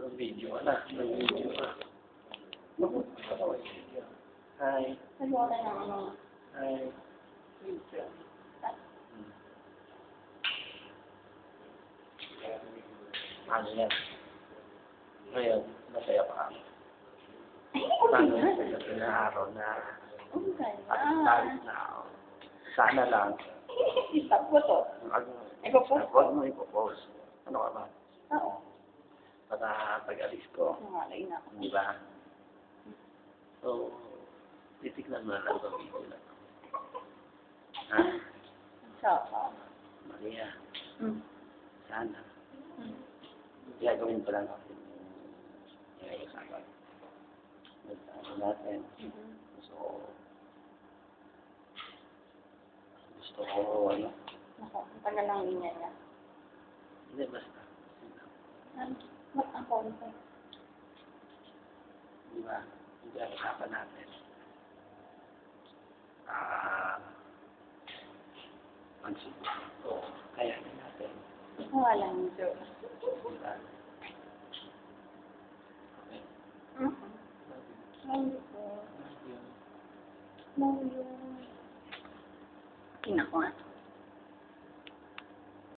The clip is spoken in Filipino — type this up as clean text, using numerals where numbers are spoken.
Nag-video ka na. Nag-video ka. Naku, hi. Nagawa ka ng ano? Hi. Ano yan? Ngayon, masaya pa ako. Paano sa pinaharaw na at na ako. Sana lang. Stop ko to. Ipo-post ko. Huwag mo ipo-post. Ano ka ba? Oo. Para pag-alis ko. Nangalay na ako. Di ba? So, titignan mo na lang sa video na to. Ha? Saka. Maria, Hmm. sana. Gagawin pa lang natin yung usapan. Nagtano natin. So, gusto ko, ano? Ako, ang tagal lang linya niya. Hindi, basta. Ba't ang konti? Di ba? Hindi ang usapan natin. Ang siguro, kaya natin. Wala nang joke. Di ba? Love you. Tingnan ko nga.